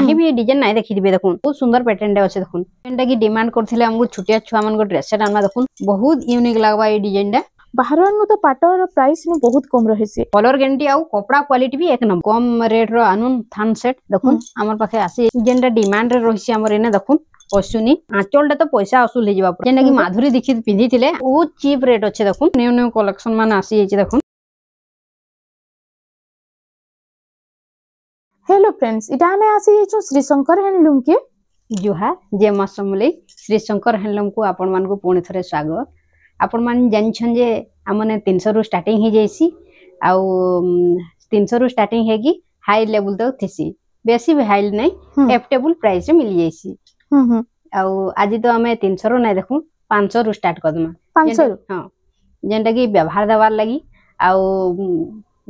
एठी भी डिजाइन नाही देखिबे देखुन बहुत सुंदर पैटर्न डे अछि देखुन एंडा की डिमांड करथिले हमहु छुटिया छुआ मन को ड्रेस सेट आनमा देखुन बहुत यूनिक लागबा ए डिजाइन डा बाहर नु तो पाटर प्राइस नु बहुत कम रहे से कलर गारंटी आउ कपड़ा क्वालिटी भी एक नंबर कम रेट रो आनुन थान सेट देखुन हमर पाखे आसी जेंडा डिमांड रे रहिसी हमर एने देखुन पसुनी आंचलटा तो पैसा वसूल हे जिबा जेना की माधुरी दीक्षित पिंधी थिले ओ चीप रेट अछि देखुन न्यू न्यू कलेक्शन मान आसी हेछि देखुन। हेलो फ्रेंड्स इटा हमें आसी हेछु श्री शंकर हैंडलूम के जुहा जे मासमले श्री शंकर हैंडलूम को आपण मान को पुणी थरे स्वागत आपण मान जानिछन जे हमने 300 रु स्टार्टिंग हे जैसी आ 300 रु स्टार्टिंग हेगी हाई लेवल तक थेसी बेसी भी हाई नै एफटेबल प्राइस रे मिल जैसी आ आज तो हमें 300 रु नै देखु 500 रु स्टार्ट कर दमा 500 हां जेंटा की व्यवहार देवार लागि आ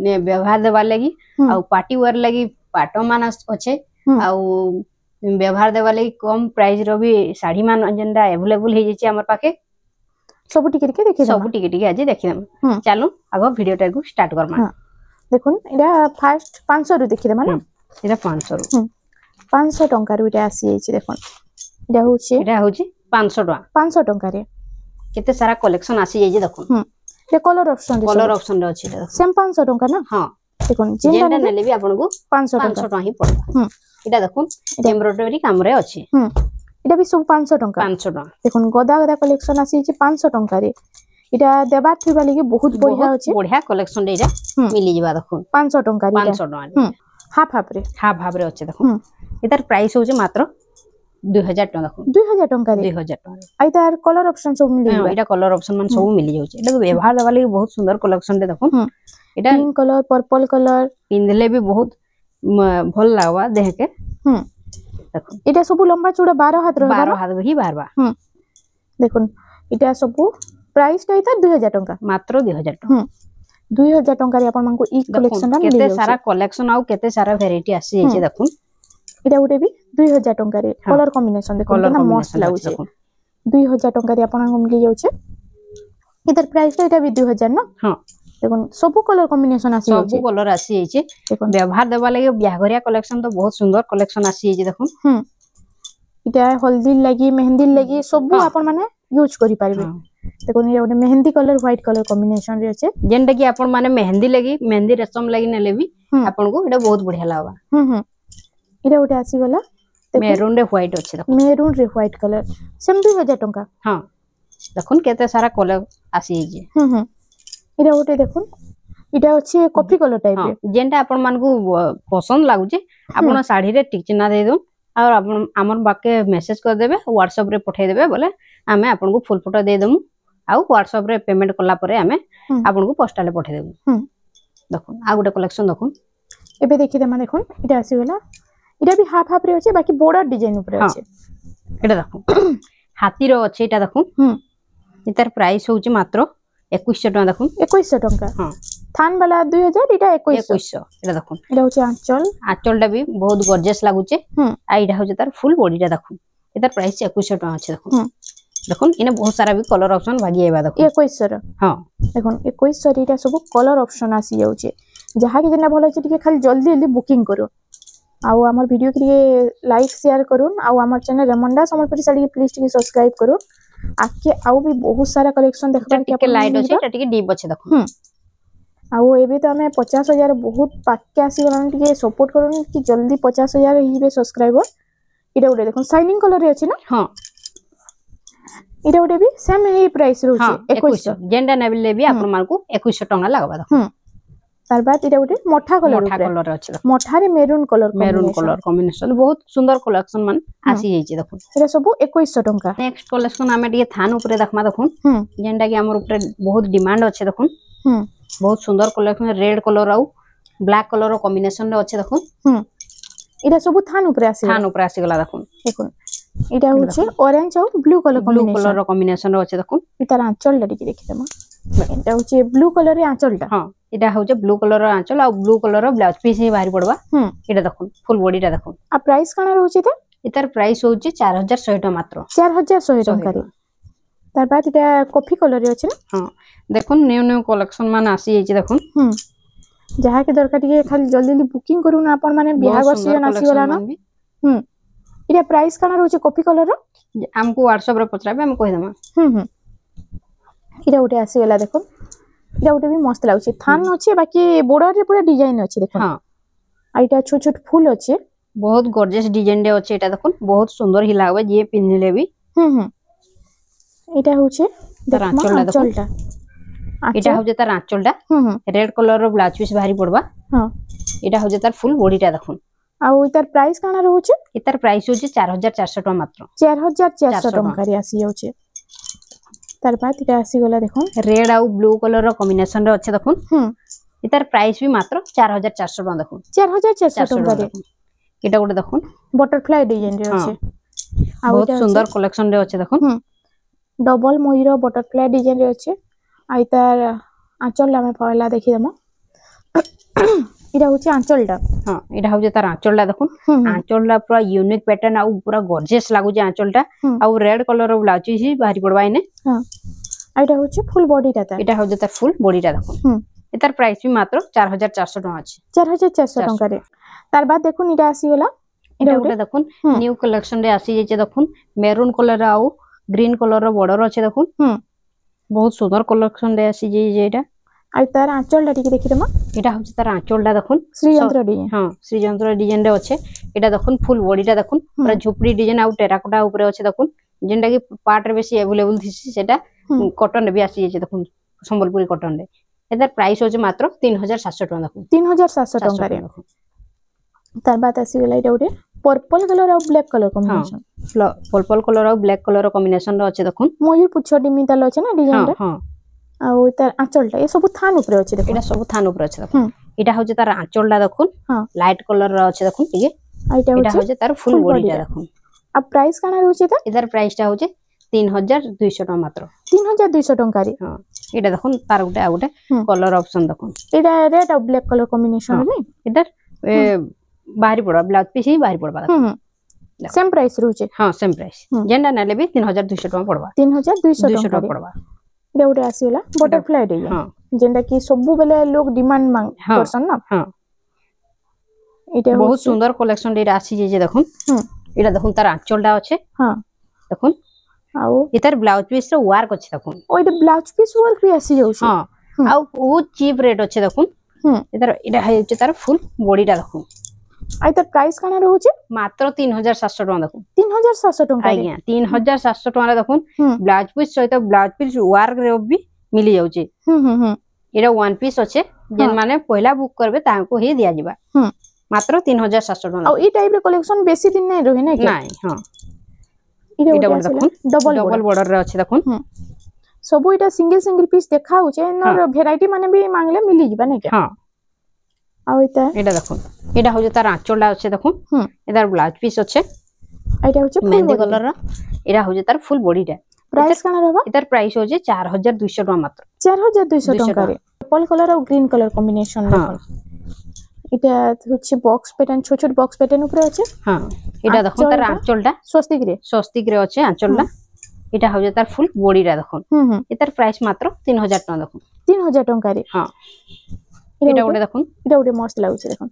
ने व्यवहार देवार लागि आ पार्टी वेयर लागि पाटो मान अच्छे आ व्यवहार देवार लागि कम प्राइस रो भी साड़ी मान जेंटा अवेलेबल हे जैसी हमर पाके सब टिके देखि सब टिके आज देखिदम चलो आगो वीडियो टा को स्टार्ट करमा देखुन इडा फर्स्ट 500 रु देखिदम ना इडा 500 रु 500 टंका रु इडा आसी जाई देखुन इडा होची 500 टंका रे केते सारा कलेक्शन आसी जाई देखुन ये कलर ऑप्शन रे अछि सेम 500 टंका ना हां देखुन जेंटा नेले भी आपन को 500 टंका ही पड़बा इडा देखुन एम्ब्रॉयडरी काम रे अछि इडा भी सब 500 टंका देखुन गदा गदा कलेक्शन आसी छि 500 टंका रे इडा देबा थिबा लागि बहुत बढ़िया अछि बढ़िया कलेक्शन रे इडा मिली जिबा देखुन 500 टंका रे 500 टंका हाफ रे अछि देखुन इतार प्राइस होचे मात्र 2000 टंका देखुन 2000 टंका रे 2000 टंका आइ तार कलर ऑप्शन सब मिली हां इडा कलर ऑप्शन मन सब मिली जाउचे इडा व्यवहार देबा लागि बहुत सुंदर कलेक्शन रे देखुन इडा पिंक कलर पर्पल कलर पिंदले भी बहुत भल लागबा देह के देखुन इटा सब लंबा चौड़ा 12 हाथ रहबा 12 हाथ ही बारबा देखुन इटा सब प्राइस टा इता 2000 टंका मात्र 2000 टंका 2000 टंका रे आपन मानको ई कलेक्शन रा मिली केते सारा कलेक्शन आउ केते सारा वैरायटी आसी छै देखुन इटा उटे भी 2000 टंका रे कलर कॉम्बिनेशन देखुन केना मस्त लागुचे 2000 टंका रे आपन को मिली जाउचे इधर प्राइस टा इटा भी 2000 ना हां देखुन सब कलर कॉम्बिनेशन आसी छै सब कलर आसी छै देखुन व्यवहार देबा लागि ब्याहरिया कलेक्शन तो बहुत सुंदर कलेक्शन आसी छै देखुन इटा हल्दी लागि मेहंदी लागि सब आपन माने यूज करि पारिबे देखुन ये mehndi colour white colour combination रे अछि जेंटा की आपन माने मेहंदी लागि मेहंदी रसम लागि नेले भी आपन को एटा बहुत बढ़िया लागबा इटा उटे आसी गला मेरून रे व्हाइट अछि देखुन मेरून रे व्हाइट कलर सेम 2000 टंका हां देखुन केते सारा कलर आसी छै इटा उटे देखुन इटा अछि कॉफी कलर टाइप रे जेंटा आपन मान को पसंद लागु छै आपन साड़ी रे टिक चिन्ह दे दो और आपन हमर बाके मेसेज कर देबे WhatsApp रे पठै देबे बोले हमें आपन को फुल फोटो दे देमु आ WhatsApp रे पेमेंट करला परे हमें आपन को पोस्टल रे पठै देबु देखुन आ गुटे कलेक्शन देखुन एबे देखि देमा देखुन इटा आसी गला इटा भी हाफ रे अछि बाकी बॉर्डर डिजाइन ऊपर अछि एटा देखुन हाथी रो अछि एटा देखुन इतार प्राइस होउची मात्र 2100 टका देखुन 2100 टका हां थान वाला 2000 इटा 2100 एटा देखुन एटा होची आंचलटा भी बहुत गॉर्जियस लागुचे आ इटा होची तार फुल बॉडीटा देखुन इतार प्राइस 2100 टका अछि देखुन देखुन इने बहुत सारा भी कलर ऑप्शन भागी एबा देखुन 2100 हां देखुन 2100 इटा सब कलर ऑप्शन आसी जाउचे जहा के जेना भलो छै टिके खाली जल्दी जल्दी बुकिंग करो आउ हमर वीडियो के लिए लाइक शेयर करूं आउ हमर चैनल रेमंडा संबलपुरी साड़ी प्लीज टिके सब्सक्राइब करो आके आउ भी बहुत सारा कलेक्शन देखबा के लाइट अछि टिके डीप अछि देखुन आउ एबे तो हमें 50000 बहुत पाके आसी गलान टिके सपोर्ट करूं कि जल्दी 50000 हिबे सब्सक्राइबर इडा उडे देखुन शाइनिंग कलर रे अछि ना हां इडा उडे भी सेम ही प्राइस रहउछि 2100 जेंडा नेबले भी आपन मान को 2100 टका लागबा देखुन तार बाद इडा उडे मोठा कलर अछि मोठा रे मेरून कलर कॉम्बिनेशन बहुत सुंदर कलेक्शन मान आसी जाई छै देखुन एरा सब 2100 टका नेक्स्ट कलेक्शन हमें टिके थान ऊपर देखमा देखुन जेंडा की हमर ऊपर बहुत डिमांड अछि देखुन बहुत सुंदर कलेक्शन रेड कलर आउ ब्लैक कलर कॉम्बिनेशन रे अछि देखुन इडा सब थान ऊपर आसी गला देखुन इटा होचे ऑरेंज और ब्लू कलर कॉम्बिनेशन रे अछि देखुन इतार आंचल लडी देखि देमा इटा होचे ब्लू कलर रे आंचलटा हां इटा होचे ब्लू कलर रे आंचल और ब्लू कलर रे ब्लाउज पीस ही बाहरी पड़बा इटा देखुन फुल बॉडीटा देखुन आ प्राइस काना रहउचे त इतार प्राइस होचे 4100 टका मात्र 4100 टका रे तार बाद इटा कॉफी कलर रे अछि ना हां देखुन न्यू न्यू कलेक्शन मान आसी जाई छै देखुन जहा के दरकार टिके खाली जल्दी जल्दी बुकिंग करू ना अपन माने बिहार सीजन आसी वाला ना इटा प्राइस काना रहउचे कॉफी कलर रो हमको व्हाट्सएप रे पचराबे हम कहि देमा इटा गोटे आसी गेला देखो इटा गोटे भी मस्त लागुचे थान अच्छे बाकी बॉर्डर रे पूरा डिजाइन अच्छे देखो हां आ इटा छोट छोट फूल अच्छे बहुत गॉर्जियस डिजाइन दे अच्छे एटा देखो बहुत सुंदर ही लागबे जे पिनले भी इटा होचे तार आंचलटा इटा हो जे तार आंचलटा रेड कलर रो ब्लाउज पीस भारी पड़बा हां इटा हो जे तार फुल बॉडीटा देखो आ इतार प्राइस काना रहउचे इतार प्राइस होचे 4400 टका मात्र 4400 टका रे आसी जाउचे तार बाद इटा आसी गला देखो रेड आ ब्लू कलर रो कॉम्बिनेशन रे अच्छे देखो इतार प्राइस भी मात्र 4400 टका देखो 4400 टका रे इटा गोटे देखो बटरफ्लाई डिजाइन रे अच्छे आ बहुत सुंदर कलेक्शन रे अच्छे देखो डबल मोइरो बटरफ्लाई डिजाइन रे अच्छे आ इतार आंचल हमें पहला देखि दमा इटा होचे आंचलटा हां इटा होजे तार आंचलटा देखो आंचलटा पूरा यूनिक पैटर्न आ पूरा गॉर्जियस लागु जे आंचलटा आ रेड कलर रो ब्लाउज ही बाहरी पड़बा इने हां इटा होचे फुल बॉडीटा ता इटा होजे तार फुल बॉडीटा देखो इतार प्राइस भी मात्र 4400 टका अछि 4400 टका रे तार बाद देखो इटा आसी गेला इटा गोटे देखो न्यू कलेक्शन रे आसी जेचे देखो मेरून कलर आ ग्रीन कलर रो बॉर्डर अछि देखो बहुत सुंदर कलेक्शन रे आसी जे एटा आ तार आंचलटा टिके देखि दमा एटा होचे तार आंचलटा देखो श्रीयंत्र डिजाइन हां श्रीयंत्र डिजाइन रे अच्छे एटा देखो फुल बॉडीटा देखो पूरा झुपड़ी डिजाइन आ टेराकोटा ऊपर अच्छे देखो जेंटा की पार्ट रे बेसी अवेलेबल थिसी सेटा कॉटन रे भी आसी जेचे देखो संबलपुरी कॉटन रे एटा प्राइस होचे मात्र 3700 टका देखो 3700 टका रे तार बाद आसी गेला इटा उठे पर्पल कलर और black colour combination purple colour और ब्लैक कलर कॉम्बिनेशन रो अच्छे देखो मयूर पुछ डिमिताल अच्छे ना डिजाइन रे हां आ तार आंचलटा ए सब थान ऊपर अच्छे देखो एटा सब थान ऊपर अच्छे देखो एटा होचे तार आंचलटा देखो लाइट कलर रो अच्छे देखो ठीक है एटा होचे तार फुल बॉडीटा देखो अब प्राइस काना रहउचे ता इधर प्राइसटा होचे 3200 टका मात्र 3200 टका रे हां एटा देखो तार गुटे आ गुटे कलर ऑप्शन देखो एटा रेड और ब्लैक कलर कॉम्बिनेशन रे इधर बाहरी पड़बा ब्लाउज पीस ही बाहरी पड़बा सेम प्राइस रहउचे हां सेम प्राइस जेंडा नेले भी 3200 टका पड़बा 3200 टका पड़बा एटा उटे आसीला बटरफ्लाई डिजाइन हां जेंडा की सब बेले लोग डिमांड मांग करसन ना हां एटा बहुत सुंदर कलेक्शन रे आसी जे देखो एटा देखो तार आंचलटा अच्छे हां देखो आउ इधर ब्लाउज पीस रो वर्क अच्छे देखो ओइटे ब्लाउज पीस वर्क भी आसी जाउ हां आउ बहुत चीप रेट अच्छे देखो इधर एटा है तार फुल बॉडीटा देखो आई तर प्राइस काना रहउचे मात्र 3700 टका देखो 3700 टका आज्ञा 3700 टका देखो ब्लाउज पीस सहित ब्लाउज पीस वर्क रे भी मिली जाउचे एटा वन पीस अच्छे जेन माने पहला बुक करबे ताको ही दिया जिबा मात्र 3700 टका और ई टाइप रे कलेक्शन बेसी दिन नै रहे नै के नहीं हां इटा देखो डबल बॉर्डर रे अच्छे देखो सब इटा सिंगल सिंगल पीस देखा होचे नर वैरायटी माने भी मांगले मिली जिबा नै के हां आ इटा देखो एटा हो जे तार आंचलटा अच्छे देखो एदार ब्लाउज पीस अच्छे एटा होचे मेहंदी कलर रा एटा हो जे तार फुल बॉडीटा प्राइस काना रहबा एदार प्राइस हो जे 4200 टका मात्र 4200 टका रे पर्पल कलर और ग्रीन कलर कॉम्बिनेशन देखो इटा होचे बॉक्स पैटर्न छोट छोट बॉक्स पैटर्न ऊपर अच्छे हां एटा देखो तार आंचलटा स्वस्तिक रे अच्छे आंचलटा एटा हो जे तार फुल बॉडीटा देखो एदार प्राइस मात्र 3000 टका देखो 3000 टका रे हां एटा गोटे देखो एटा गोटे मस्त लागुचे देखो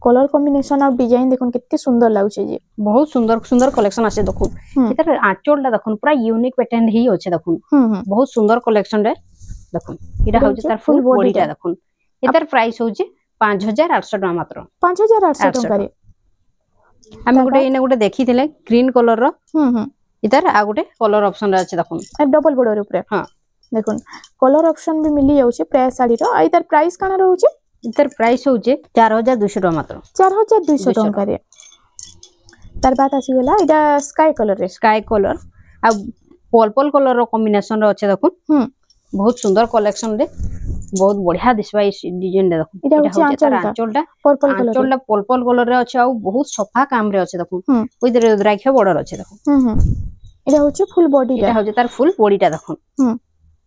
कलर कॉम्बिनेशन और डिजाइन देखो कितने सुंदर लागुचे जे बहुत सुंदर सुंदर कलेक्शन आसे देखो इधर आंचलटा देखो पूरा यूनिक पैटर्न ही होचे देखो बहुत सुंदर कलेक्शन रे देखो एटा होचे तार फुल बॉडीटा देखो इधर प्राइस होचे 5800 टका मात्र 5800 टका रे हम गोटे इने गोटे देखिथिले ग्रीन कलर रो इधर आ गोटे कलर ऑप्शन रे अछि देखो डबल बॉर्डर ऊपर हां देखो कलर ऑप्शन भी मिली जाउचे प्राय साड़ी रो इधर प्राइस काना रहउचे इधर प्राइस होचे 4200 टका मात्र 4200 टका रे तार बात आसी गेला इडा स्काई कलर आ पर्पल कलर रो कॉम्बिनेशन रो अछि देखो बहुत सुंदर कलेक्शन रे बहुत बढ़िया दिसबा डिजाइन रे देखो इडा होचे आंचलटा पर्पल कलर रे अछि आ बहुत सफा काम रे अछि देखो विद रुद्राक्ष बॉर्डर अछि देखो इडा होचे फुल बॉडी इडा होचे तार फुल बॉडीटा देखो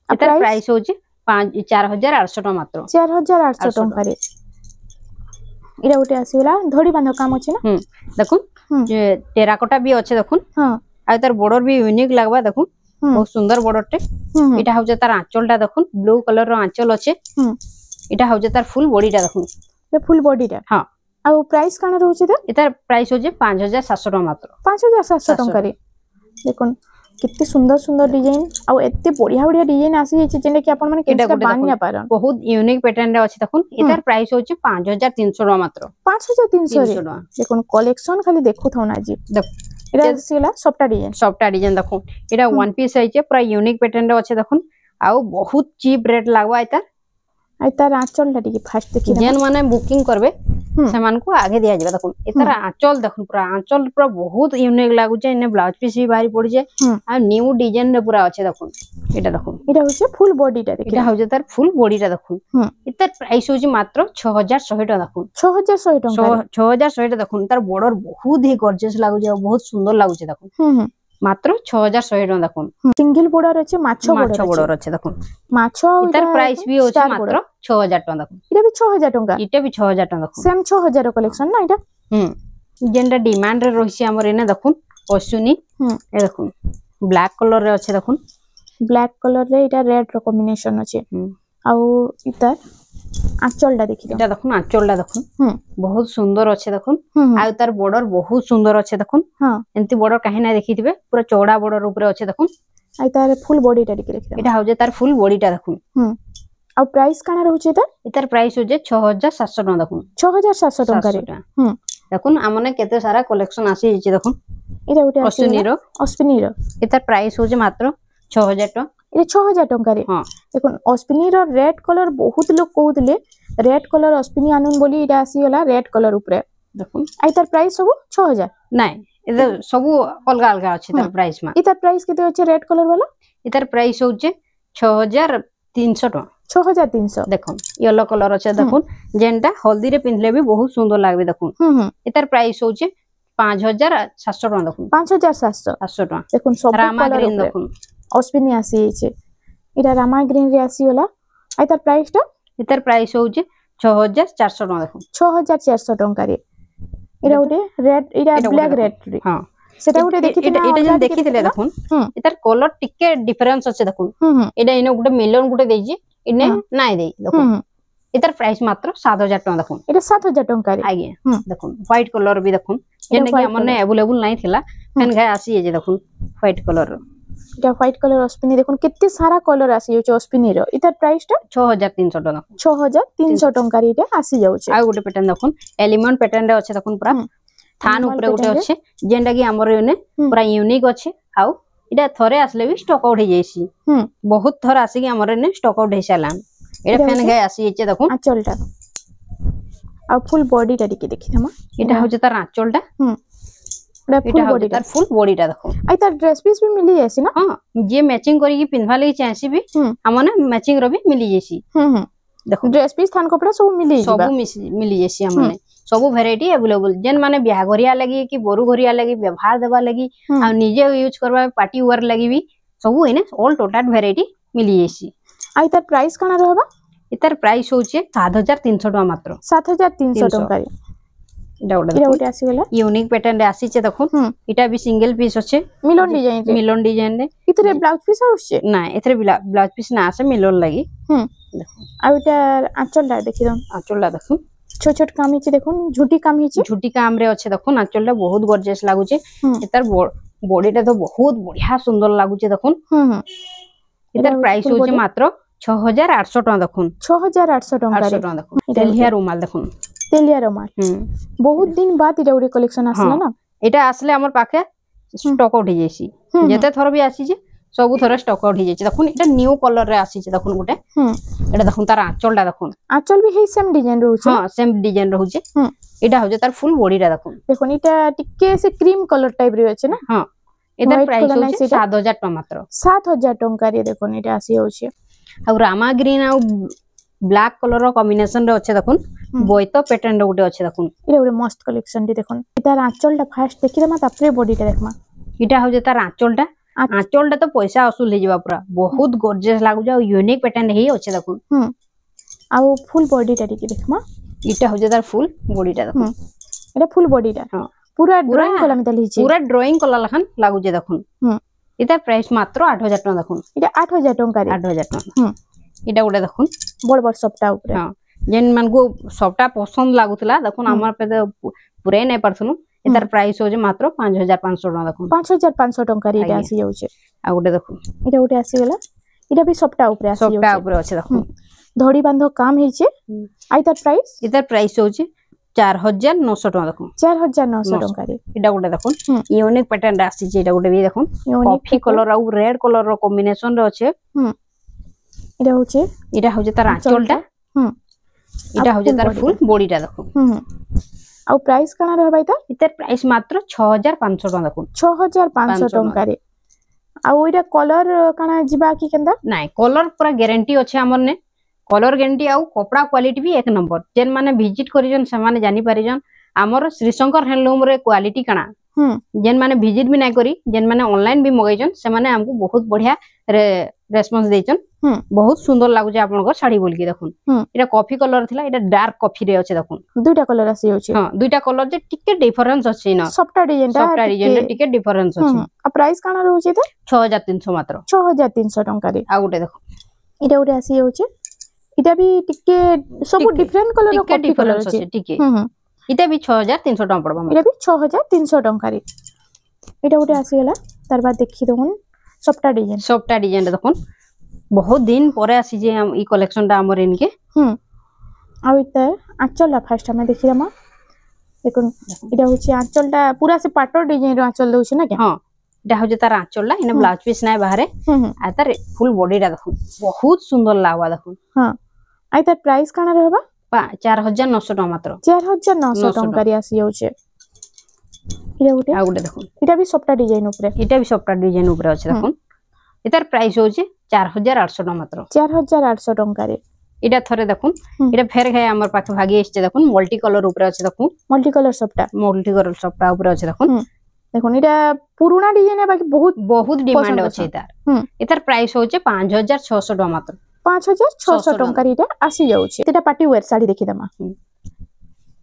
इधर प्राइस होचे 4800 टका मात्र 4800 टका रे इडा उटे आसीला धड़ी बांध काम अछि ना देखो जे टेराकोटा भी अछि देखो हां आ तार बॉर्डर भी यूनिक लागबा देखो बहुत सुंदर बॉर्डर टे इटा होचे तार आंचलटा देखो ब्लू कलर रो आंचल अछि इटा होचे तार फुल बॉडीटा देखो ये फुल बॉडीटा हां ଆଉ ପ୍ରାଇସ୍ କାଣା ରହୁଛି ତ ଏତାର ପ୍ରାଇସ୍ ହଉଛି 5700 ଟଙ୍କା ମାତ୍ର 5700 ଟଙ୍କାରେ ଦେଖୁন କେତେ ସୁନ୍ଦର ସୁନ୍ଦର ଡିଜାଇନ ଆଉ ଏତେ ବଢିଆ ବଢିଆ ଡିଜାଇନ ଆସି ଯାଇଛି ଯେନେ କି ଆପଣ ମାନେ କେନଟା ବାନି ना पारन बहुत यूनिक पैटर्न रे अछि देखुन एतार प्राइस होछि 5300 टका मात्र 5300 रे देखुन कलेक्शन खाली देखु थौ ना जी देख एरा सिला सॉफ्टा डिजाइन देखुन एटा वन पीस है पूरा यूनिक पैटर्न रे अछि देखुन आउ बहुत चीप रेट लागवा एतार आंचल टा टिके फास्ट देखि जेन माने बुकिंग करबे सेमान को आगे दिया जाबे देखुन एतार आंचल देखुन पूरा आंचल पूरा बहुत यूनिक लागु छै ने ब्लाउज पीस भी बाहरी पड़ी छै आ न्यू डिजाइन रे पूरा अछि देखुन एटा होचे फुल बॉडी टा देखि एटा होचे तार फुल बॉडी टा देखुन एतार प्राइस होची मात्र 6100 टका देखुन 6100 टका 6100 टका देखुन तार बॉर्डर बहुत ही गॉर्जियस लागु छै बहुत सुंदर लागु छै देखुन मात्र 6100 टका देखुन सिंगल बॉर्डर अछि माछो बॉर्डर अछि देखुन माछो एतार प्राइस भी होची मात्र 6000 टका देखुन इटा भी 6000 टका इटा भी 6000 टका देखुन सेम 6000 कलेक्शन ना इटा जेनटा डिमांड रे रहिछि हमर एने देखुन पसुनी ए देखुन ब्लैक कलर रे अछि देखुन ब्लैक कलर रे इटा रेड रो कॉम्बिनेशन अछि आउ इता आंचलटा देखि एटा देखुन आंचलटा देखुन बहुत सुंदर अछि देखुन आ तार बॉर्डर बहुत सुंदर अछि देखुन एंती बॉर्डर काहे ना देखिथिबे पूरा चौड़ा बॉर्डर ऊपर अछि देखुन आ तार फुल बॉडी टा देखि एटा होजे तार फुल बॉडी टा देखुन आ प्राइस काना रहउछि त एतार प्राइस होजे 6700 टका देखुन 6700 टका रे देखुन हमने केते सारा कलेक्शन आसी छि देखुन एटा उटे अस्पिनी रो एतार प्राइस होजे मात्र 6000 टका ये 6000 टका रे देखुन अस्पिनी रो रेड कलर बहुत लोग कहउतले रेड कलर अस्पिनी आनुन बोली इटा आसी होला रेड कलर ऊपर देखुन आ तार प्राइस सब 6000 नाही एते सब अलगा अलगा अछि तार प्राइस मा इतार प्राइस केते अछि रेड कलर वाला इतार प्राइस होचे 6300 टका 6300 देखुन येलो कलर अछि देखुन जेनटा हल्दी रे पिनले भी बहुत सुंदर लागबे देखुन इतार प्राइस होचे 5700 टका देखुन 5700 टका देखुन सब रामा कलर ग्रीन देखुन अस्पिनी आसी छे इटा रामा ग्रीन रे आसी होला आ तार प्राइस टा इतार प्राइस होचे 6400 टका देखुन 6400 टका रे इटा उटे रेड इटा ब्लैक रेड रे हां सेटा उटे देखिथिना इटा जन देखिथिले देखुन इतार कलर टिके डिफरेंस अछि देखुन इटा इने गुटे मिलियन गुटे देछि इने नाइ देई देखुन इतार प्राइस मात्र 7000 टका देखुन इटा 7000 टका रे आगे देखुन व्हाइट कलर भी देखुन जेने कि हमने अवेलेबल नाही थिला फेन गाय आसी जे देखुन व्हाइट कलर इटा व्हाइट कलर अस्पिनी देखुन केते सारा कलर आसी जाउ अस्पिनी रो इतार प्राइस टा 6300 टका 6300 टका रे इटा आसी जाउ छे आ गुटे पैटर्न देखुन एलिमेंट पैटर्न रे अछि देखुन पूरा थान ऊपर गुटे अछि जेंडा कि हमर एने पूरा यूनिक अछि आउ इटा थरे आसले भी स्टॉक आउट हो जाइसी बहुत थर आसी कि हमर एने स्टॉक आउट हेसालान एटा फेन गाय आसी जे देखुन आंचलटा आ फुल बॉडी टा देखि हम इटा हो जे तार आंचलटा फुल बॉडी तार फुल बॉडी टा देखो आई तार ड्रेस पीस भी मिली जासी ना हां जे मैचिंग करी की पिनवा लई चाहसी भी हमने मैचिंग रो भी मिली जासी देखो ड्रेस पीस थान कपड़ा सब मिली जासी हमने सब वैरायटी अवेलेबल जेन माने ब्याह घरिया लगी कि बोरु घरिया लगी व्यवहार देबा लगी आ निजे यूज करबा पार्टी वेयर लगी भी सब एने ऑल टोटल वैरायटी मिली जासी आई तार प्राइस काना रहबा इतार प्राइस होचे 7300 टका मात्र 7300 टका रे इटा उटे आसी गेला यूनिक पैटर्न रे आसी छे देखुन इटा भी सिंगल पीस अछि मिलन डिजाइन रे इतरे ब्लाउज पीस आउछे ना इतरे ब्लाउज पीस ना आसे मिलन लागि देखो आ इटा आंचलटा देखि दम आंचलटा देखुन छोट छोट काम हिचे देखुन झुटी काम हिचे झुटी काम रे अछि देखुन आंचलटा बहुत गॉर्जियस लागु छे इतार बॉडीटा तो बहुत बढ़िया सुंदर लागु छे देखुन इतार प्राइस होचे मात्र 6800 टका देखुन 6800 टका रे देखुन तेलिया रुमाल देखुन तेलिया रुमाल बहुत दिन बाद इटा उडे कलेक्शन आसला ना एटा आसले हमर पाखे स्टॉक आउट हो जाइसी जेते थर भी आसी जे सब थर स्टॉक आउट हो जाइसी देखुन एटा न्यू कलर रे आसी जे देखुन गुटे एटा देखुन तार आंचलटा देखुन आंचल भी हे सेम डिजाइन रहउ छे हां सेम डिजाइन रहउ छे एटा हो जे तार फुल बॉडीटा देखुन देखुन एटा टिके से क्रीम कलर टाइप रे अछि ना हां एटा प्राइस होचे 7000 टका मात्र 7000 टका रे देखुन एटा आसी होचे और रामा ग्रीन आ ब्लैक कलर रो कॉम्बिनेशन रे अछि देखुन बोयतो पैटर्न रो गुटे अछि देखुन इरे गुटे मस्त कलेक्शन दी देखुन इतार आंचलटा फास्ट देखिरे मा तापरे बॉडीटा देखमा इटा हो जे तार आंचलटा तो पैसा वसूल हे जिबा पूरा बहुत गॉर्जियस लागु जा यूनिक पैटर्न हे अछि देखुन आ फुल बॉडीटा देखमा इटा हो जे तार फुल बॉडीटा देखुन एटा फुल बॉडीटा हां पूरा ड्राइंग कला मिता लिछि पूरा ड्राइंग कला लखन लागु जे देखुन इतार प्राइस मात्र 8000 टका देखुन इटा 8000 टका रे 8000 टका इटा गुटे देखुन बड़ बड़ सप्ताह ऊपर हां जेन मन को सबटा पसंद लागुतला देखुन हमर पे पुरे नै परथनु एतार प्राइस हो जे मात्र 5500 टका देखुन 5500 टका रे इटा आसी जाउचे आ गुटे देखुन इटा गुटे आसी गेला इटा भी सबटा ऊपर आसी जाउचे सबटा ऊपर अछि देखुन धड़ी बांधो काम हेचे आ इतार प्राइस हो जे 4900 टका देखुन 4900 टका रे इटा गुटे देखुन यूनिक पैटर्न आसी जे इटा गुटे भी देखुन कॉफी कलर आ रेड कलर रो कॉम्बिनेशन रो अछि इटा होचे तार आंचलटा इटा होचे तार फुल बॉडीटा देखुन आ प्राइस कना रहबा इतार प्राइस मात्र 6500 टका देखुन 6500 टका रे आ ओइरा कलर कना जिबा की केंदा नाही कलर पूरा गारंटी अछि हमर ने कलर गारंटी आ कपड़ा क्वालिटी भी एक नंबर जेन माने विजिट करिजन से माने जानि परिजन हमर श्रीशंकर हैंडलूम रे क्वालिटी कना जेन माने विजिट भी नाही करी जेन माने ऑनलाइन भी मगैजन से माने हमको बहुत बढ़िया रेस्पॉन्स देचन बहुत सुंदर लागुचे आपनकर साड़ी बोल के देखुन एटा कॉफी कलर थिला एटा डार्क कॉफी रे अछि देखुन दुटा कलर आसी होचे हां दुटा कलर जे टिके डिफरेंस अछि न सबटा डिजाइन रे टिके डिफरेंस अछि आ प्राइस काना रहउचे त 6300 मात्र 6300 टका रे आ गुटे देखो एटा गुटे आसी होचे इटा भी टिके सब डिफरेंट कलर कॉफी कलर अछि टिके इटा भी 6300 टका पड़बा इटा भी 6300 टका रे एटा गुटे आसी गेला तार बाद देखि दउन सबटा डिजाइन देखुन बहुत दिन परे आसी जे ई कलेक्शन टा हमर इनके आ इता आंचलला फास्ट हमें देखि रमा देखुन इटा होची आंचलटा पूरा से पाटो डिजाइन रो आंचल दउछ ना के हां इटा हो जे तार आंचलला इने ब्लाउज पीस नै बाहरे आ तार फुल बॉडीटा देखुन बहुत सुंदर लागवा देखुन हां आ तार प्राइस काना रहबा 4900 टका मात्र 4900 टका रे आसी होचे इटा गुटे आ गुटे देखुन इटा भी सबटा डिजाइन ऊपर अछि देखुन इतार प्राइस होचे 4800 टका मात्र 4800 टका रे इटा थरे देखुन इटा फेर गए हमर पाखे भागी एस्ते देखुन मल्टी कलर ऊपर अछि देखुन मल्टी कलर सबटा ऊपर अछि देखुन देखुन इटा पुराना डिजाइन है बाकी बहुत डिमांड अछि इतार प्राइस होचे 5600 टका मात्र 5600 टका रे इटा आसी जाउचे एटा पार्टी वेयर साड़ी देखि दमा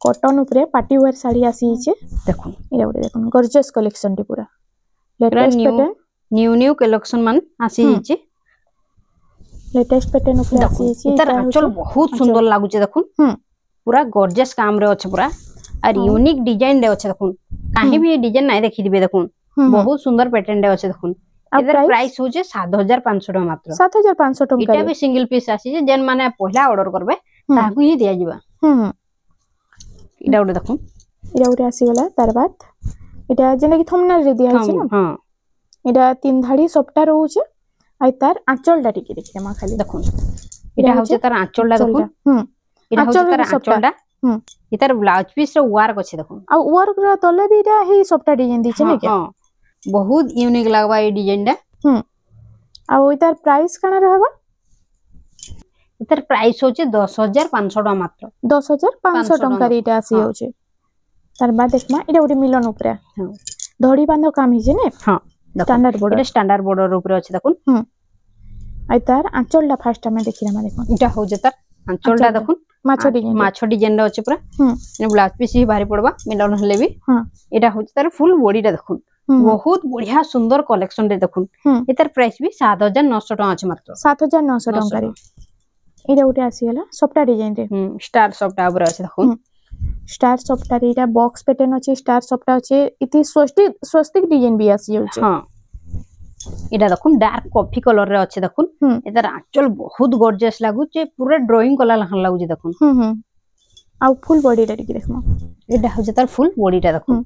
कॉटन ऊपर पार्टी वेयर साड़ी आसी छे देखुन इटा गुटे देखुन गॉर्जियस कलेक्शन टी पूरा लेटेस्ट पैटर्न न्यू कलेक्शन मान आसी छे लेटेस्ट पैटर्न ऊपर आसी छे इतार आंचल बहुत सुंदर लागुचे देखुन पूरा गॉर्जियस काम रे अछि पूरा और यूनिक डिजाइन रे अछि देखुन काहे भी डिजाइन नै देखि दिबे देखुन बहुत सुंदर पैटर्न रे अछि देखुन इधर प्राइस हो जे 7500 टका मात्र 7500 टका इटा भी सिंगल पीस आसी जे जेन माने पहिला ऑर्डर करबे ताकू ही दिया जिबा इटा उडे देखुन इटा उडे आसी गेला तार बाद इटा जेने कि थंबनेल रे दिया छै ना हां इटा तीन धाड़ी सबटा रहउचे आ तार आंचलटा टिके देखि मा खाली देखुन इटा होचे तार आंचलटा देखुन इटा होचे तार आंचलटा इतार ब्लाउज पीस रे वर्क अछि देखुन आ वर्क रे तले भी इटा हे सबटा डिजाइन दी छै ने के हां बहुत यूनिक लागबा ई डिजाइन टा आ इतार प्राइस काना रहबा इतार प्राइस होचे 10500 टका मात्र 10500 टका रे इटा आसी होचे तार बाद देखमा इटा उडे मिलन ऊपर धड़ी बांधो काम हिजे ने हां स्टैंडर्ड बॉर्डर ऊपर अछि देखुन आ तार आंचलटा फास्ट हमें देखि रमा देखुन इटा हो जे तार आंचलटा देखुन माछो डिजाइन रे अछि पूरा ने ब्लाउज पीस ही भारी पड़बा मिलन हले भी इटा हो जे तार फुल बॉडीटा देखुन बहुत बढ़िया सुंदर कलेक्शन रे देखुन इतार प्राइस भी 7900 टका अछि मात्र 7900 टका रे इटा उटे आसी गेला सबटा डिजाइन रे स्टार सबटा ऊपर अछि देखुन स्टार सबटा रे इटा बॉक्स पैटर्न अछि स्टार सबटा अछि इति स्वस्तिक डिजाइन भी आसी होचे हां इटा देखुन डार्क कॉफी कलर रे अछि देखुन इतार आंचल बहुत गॉर्जियस लागु जे पूरा ड्राइंग कलर लागु जे देखुन आ फुल बॉडी रे देखमा इटा हो जे तार फुल बॉडीटा देखुन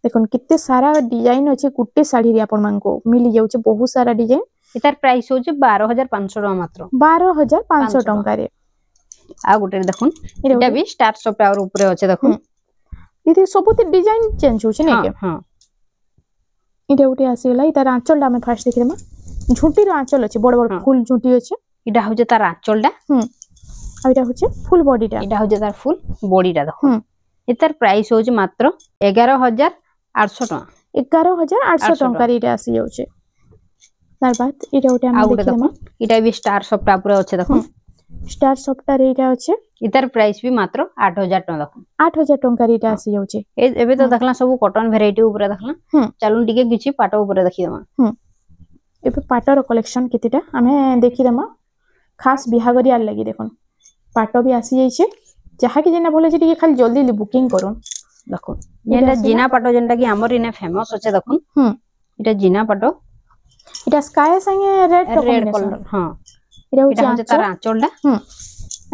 देखुन कितने सारा डिजाइन अछि गुट्टे साड़ी रे आपन मान को मिली जाउचे बहुत सारा डिजाइन इतार प्राइस होचे 12500 टका मात्र 12500 टका रे आ गुटे देखुन इटा भी स्टार सबटा और ऊपर अछि देखुन इते सबते डिजाइन चेंज होचे ने के हां इटा गुटे आसी गेला इतार आंचल ला में फास्ट देखिरमा झुंटी रो आंचल अछि बड़ बड़ फुल झुंटी अछि इटा हो जे तार आंचलटा आ इटा होचे फुल बॉडीटा इटा हो जे तार फुल बॉडीटा देखुन इतार प्राइस होचे मात्र 11800 टका 11800 टका रे इटा आसी जाउचे तार बाद इटा उटे हम देखिरमा इटा भी स्टार सबटा ऊपर अछि देखुन स्टार सबटा रे इटा अछि इतार प्राइस भी मात्र 8000 टका देखुन 8000 टका रे इटा आसी जाउचे एबे तो देखला सब कॉटन वेराइटी ऊपर देखला चलून टिके किछि पाटो ऊपर देखि दमा एबे पाटर कलेक्शन कितिटा हमें देखि दमा खास बिहागरिया लागि देखुन पाट भी आसी जाइछे जहा कि जेना बोले जे खाली जल्दी बुकिंग करूँ देखो ये जीना पाटो जेनटा कि हमर इने फेमस अछि देखो इटा जीना पाटो इटा स्काई संगे रेड कलर हां इटा होचे तार आंचलडा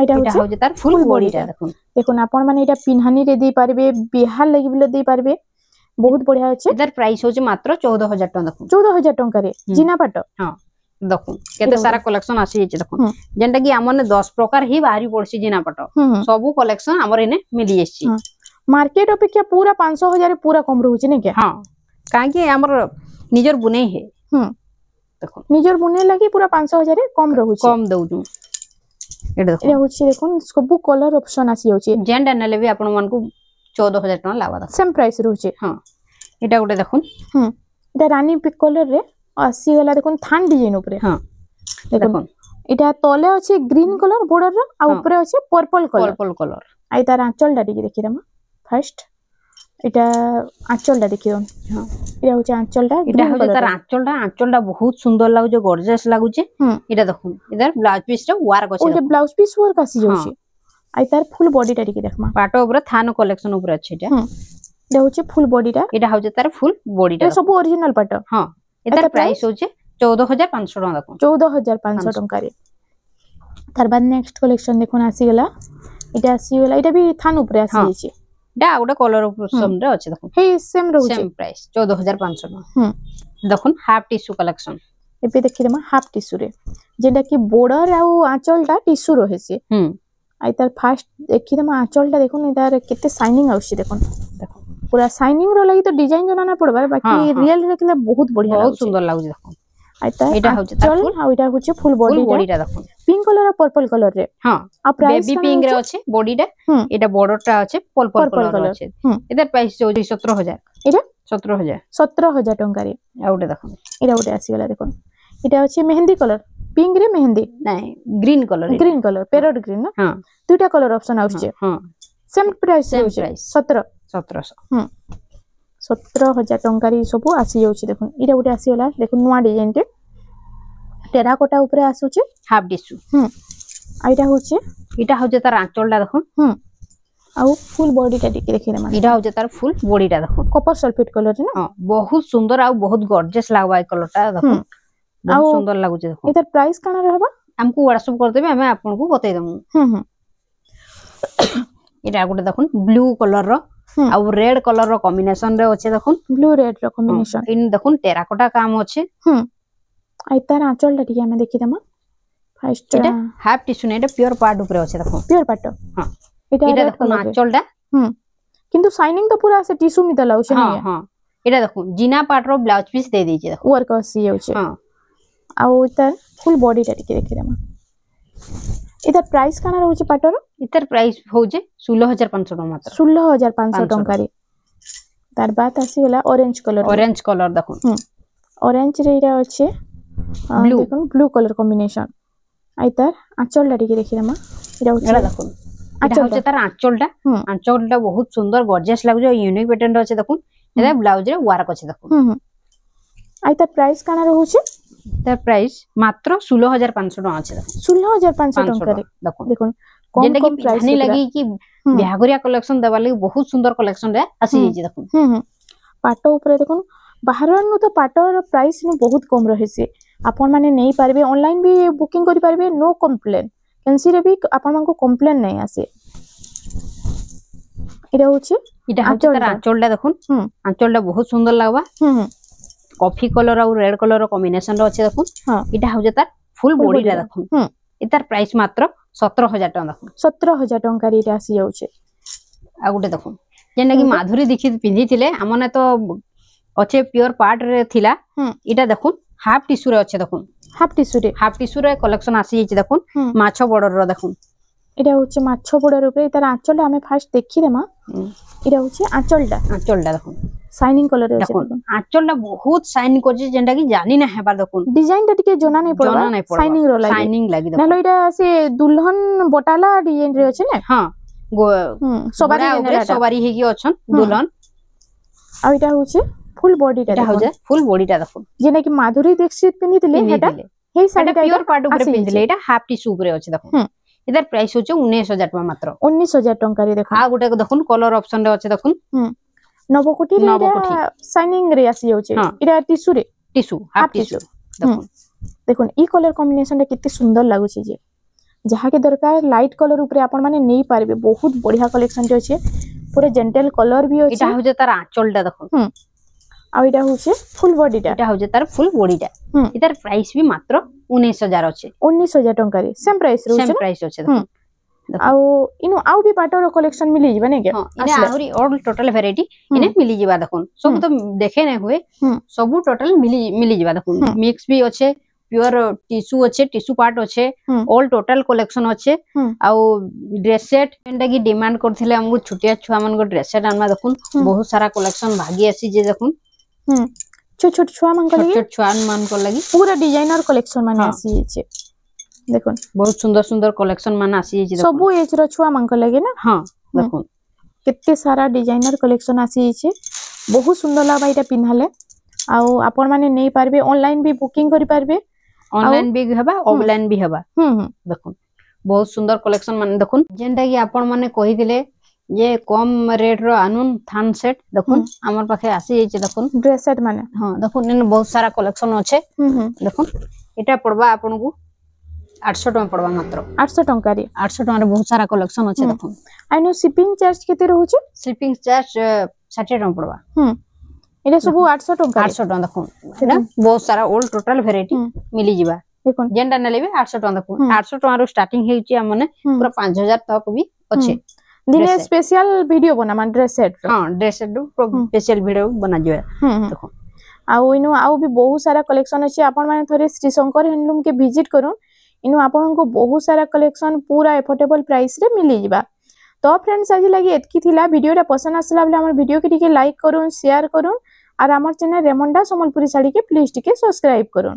इटा होचे तार फुल बॉडीटा देखो देखो आपण माने इटा पिन्हानी रे दे पारबे बिहार लागि बिले दे पारबे बहुत बढ़िया अछि इधर प्राइस होचे मात्र 14000 टका देखो 14000 टका रे जीना पाटो हां देखो केते सारा कलेक्शन आसी जेचे देखो जेनटा कि हमने 10 प्रकार ही बाहरी पड़सी जीना पाटो सब कलेक्शन हमर इने मिली जेछि मार्केट अपेक्षा पूरा 500,000 पूरा कम रहउछि ने के हां काहे कि हमर निजर बुनै है देखो निजर बुनै लागि पूरा 500,000 कम रहउछि कम दउजु एटा देखो ए होछि देखो सब कलर ऑप्शन आसी होछि जेंडा नेले भी आपण मन को 14000 टका लावा दा सेम प्राइस रहउछि हां एटा गोटे देखो एटा रानी पिक कलर रे आसी गला देखो थान डिजाइन ऊपर हां देखो एटा तले अछि ग्रीन कलर बॉर्डर रे आ ऊपर अछि पर्पल कलर आइ तार आंचल डाटी देखि दमा फर्स्ट एटा आंचल डा देखि दम हां एटा होछि आंचल डा एटा होछि तार आंचल डा बहुत सुंदर लागु जे गॉर्जियस लागु छे एटा देखो इधर ब्लाउज पीस रे वर्क अछि ओ ब्लाउज पीस वर्क आसी जाउछि आइ तार फुल बॉडी टा देखमा पाटो ऊपर थान कलेक्शन ऊपर अछि एटा एटा होछि फुल बॉडी टा एटा होछि तार फुल बॉडी टा सब ओरिजिनल पाटो हां एटा प्राइस होछि 14500 टका देखो 14500 टका रे तार बाद नेक्स्ट कलेक्शन देखोन आसी गला एटा भी थान ऊपर आसी जाइछि डा गोटे कलर ऑप्शन रे अछि देखो हे सेम रहउछि सेम प्राइस 14500 टका देखोन हाफ टिश्यू कलेक्शन एबे देखि दमा हाफ टिश्यू रे जेडा कि बॉर्डर आ आंचल टा टिश्यू रहैछि आइ तार फास्ट देखि दमा आंचल टा देखोन इधर केते शाइनिंग आउछि देखोन देखो पूरा शाइनिंग रो लागि तो डिजाइन जना ना पड़बा बाकी रियल देखले बहुत बढ़िया बहुत सुंदर लागु देखो आइ तार एटा होछि तार फुल आ एटा होछि फुल बॉडी टा देखो पिंक कलर और पर्पल कलर रे हां आ प्राइस बेबी पिंक रे अछि बॉडी टा एटा बॉर्डर टा अछि पर्पल कलर अछि एटा प्राइस 17000 एटा 17000 टका रे आ उडे देखो एटा उडे आसी गला देखो एटा अछि मेहंदी कलर पिंक रे मेहंदी नाही ग्रीन कलर पैरोट ग्रीन ना हां दुटा कलर ऑप्शन आउछि हां सेम प्राइस 1700 17,000 टका रे सब आसी जाउछि देखो एटा उडे आसी गला देखो नवा डिजाइन टे टेराकोटा ऊपर आसुछि हाफ टिश्यू आइटा होछि इटा होजे तार आंचलडा देखो आ फुल बॉडी टा देखि रे माने इटा होजे तार फुल बॉडी टा देखो कॉपर सल्फेट कलर रे ना हां बहुत सुंदर आ बहुत गॉर्जियस लागबा ए कलर टा देखो बहुत सुंदर लागु छै देखो एतर प्राइस काना रहबा हमको व्हाट्सएप कर देबे हमें आपन को बतै दमु इटा गोटे देखो ब्लू कलर रो आ रेड कलर रो कॉम्बिनेशन रे अछि देखो ब्लू रेड रो कॉम्बिनेशन इन देखो टेराकोटा काम अछि आइ तार आंचल टा हमें देखि दमा फर्स्ट एटा हाफ टिश्यू ने एटा प्योर पार्ट ऊपर अछि देखो प्योर पार्ट हां एटा देखो आंचल टा किंतु शाइनिंग तो पूरा से टिश्यू मित लाउ छै हां हां एटा देखो जीना पार्ट रो ब्लाउज पीस दे दै छै देखो वर्क आसी जाउ छै हां आ तार फुल बॉडी टा देखि दमा एटा प्राइस काना रहउ छै पाटर इतर प्राइस हो जे 16500 टका मात्र 16500 टका रे तार बाद आसी गला ऑरेंज कलर देखो ऑरेंज रे इरा अछि देखो ब्लू कलर कॉम्बिनेशन आइ तार आंचल टा देखि दमा इरा देखो एटा होचे तार आंचल टा बहुत सुंदर गॉर्जियस लागु जे यूनिक पैटर्न अछि देखो एटा ब्लाउज रे वर्क अछि देखो आइ तार प्राइस काना रहउ छै तार प्राइस मात्र 16500 टका अछि देखो 16500 टका रे देखो जेंटा कि प्राइस नहीं लगी कि बिहागरिया कलेक्शन देबा लागि बहुत सुंदर कलेक्शन रे आसी जे देखो पाटो ऊपर देखो बाहर नु तो पाटोर प्राइस नु बहुत कम रहे से आपण माने नहीं पारबे ऑनलाइन भी बुकिंग करि पारबे नो कंप्लेन कैंसी रे भी आपण मानको कंप्लेन नहीं आसे इरा होछि इटा आंचलडा देखो आंचलडा बहुत सुंदर लागबा कॉफी कलर और रेड कलर रो कॉम्बिनेशन रो अछि देखो इटा हो जता फुल बॉडी रा देखो इतार प्राइस मात्र 17000 टका देखो 17000 टका रे आसी जाउ छै आ गुटे देखो जेना कि माधुरी दीक्षित पिंधी थिले हमने तो अच्छे प्योर पार्ट रे थिला इटा देखो हाफ टिश्यू रे अच्छे देखो हाफ टिश्यू रे कलेक्शन आसी जे देखो माछो बॉर्डर रो देखो इटा होचे माछो बॉर्डर ऊपर इतार आंचल हमें फास्ट देखि देमा इटा होचे आंचल देखो शाइनिंग कलर रे देखो आंचल बहुत शाइनिंग करजे जेंटा कि जानि ना हेबा देखो डिजाइन टा टिके जोना नहीं पड़बा शाइनिंग लागी नलो इटा से दुल्हन बोटाला डिजाइन रे अछि ने हां सवारी हेगी अछन दुल्हन आ इटा होचे फुल बॉडी टा देखो जेना कि माधुरी दीक्षित पिनिथिले हेटा हे साड़ी प्योर पार्ट ऊपर पिनिथिले एटा हाफ टिश्यू ऊपर अछि देखो इधर प्राइस होचे 19000 टका मात्र 19000 टंका रे देखो आ गुटे देखुन कलर ऑप्शन रे अछि देखुन नवकोटी रे शाइनिंग रे आसी जाउचे हाँ। इरा टिश्यू रे टिश्यू हाफ टिश्यू देखुन देखुन ई कलर कॉम्बिनेशन रे कितने सुंदर लागुची जे जहा के दरकार लाइट कलर ऊपर आपण माने नै पारबे बहुत बढ़िया कलेक्शन रे अछि पूरा जेंटल कलर भी अछि इटा होजे तार आंचलटा देखुन आ इटा होचे फुल बॉडीटा इटा होजे तार फुल बॉडीटा इधर प्राइस भी मात्र 19000 अछि 19000 टंका रे सेम प्राइस रे सेम प्राइस अछि देखुन आउ इनु आउ भी पाटर कलेक्शन मिली जिबा नै के हां इने आहुरी ऑल टोटल वैरायटी इने मिली जिबा देखुन सब तो देखे नै हुए सब टोटल मिली जिबा देखुन मिक्स भी अछि प्योर टिश्यू अच्छे टिश्यू पार्ट अच्छे ऑल टोटल कलेक्शन अच्छे आउ ड्रेस सेट एंडा की डिमांड करथिले हमगु छुटिया छुआ मन को ड्रेस सेट आनमा देखुन बहुत सारा कलेक्शन भागी आसी जे देखुन छोट छोट छुआ मन को लगी छोट छुआ मन को लगी पूरा डिजाइनर कलेक्शन माने आसी जे देखुन बहुत सुंदर सुंदर कलेक्शन माने आसी जे सब एज रो छुआ मन को लगे ना हां देखुन कितने सारा डिजाइनर कलेक्शन आसी जे बहुत सुंदर लागबा इटा पिन्हाले आउ आपण माने नै पारबे ऑनलाइन भी बुकिंग करि पारबे ऑनलाइन भी हबा ऑफलाइन भी हबा देखुन बहुत सुंदर कलेक्शन माने देखुन जेंटा कि आपण माने कहि दिले ये कम रेट रो आनुन थान सेट देखुन हमर पाखे आसी जे देखुन ड्रेस सेट माने हां देखुन इन बहुत सारा कलेक्शन अच्छे देखुन एटा पड़बा आपन को 800 टका पड़बा मात्र 800 टका रे 800 टका रे बहुत सारा कलेक्शन अच्छे देखुन आइनो शिपिंग चार्ज केते रहउचे शिपिंग चार्ज 60 टका पड़बा एटा सब 800 टका देखुन ना बहुत सारा ऑल टोटल वैरायटी मिली जिबा देखुन जेंडा नलेबे 800 टका देखुन 800 टका रो स्टार्टिंग हेउची हमने पूरा 5000 तक भी अच्छे दिने स्पेशल वीडियो बना मान ड्रेस सेट हां ड्रेस सेट स्पेशल वीडियो बना जिबा देखुन आउ इनो आउ भी बहुत सारा कलेक्शन अछि आपण माने थरे श्री शंकर हैंडलूम के विजिट करूं इनो आपण को बहुत सारा कलेक्शन पूरा एफोर्डेबल प्राइस रे मिली जिबा तो फ्रेंड्स आज लगी एतकी थिला वीडियोटा पसंद आसला बले हमर वीडियो के टिके लाइक करूं शेयर करूं और हमर चैनल रेमंडा संबलपुरी साड़ी के प्लीज टिके सब्सक्राइब करूं।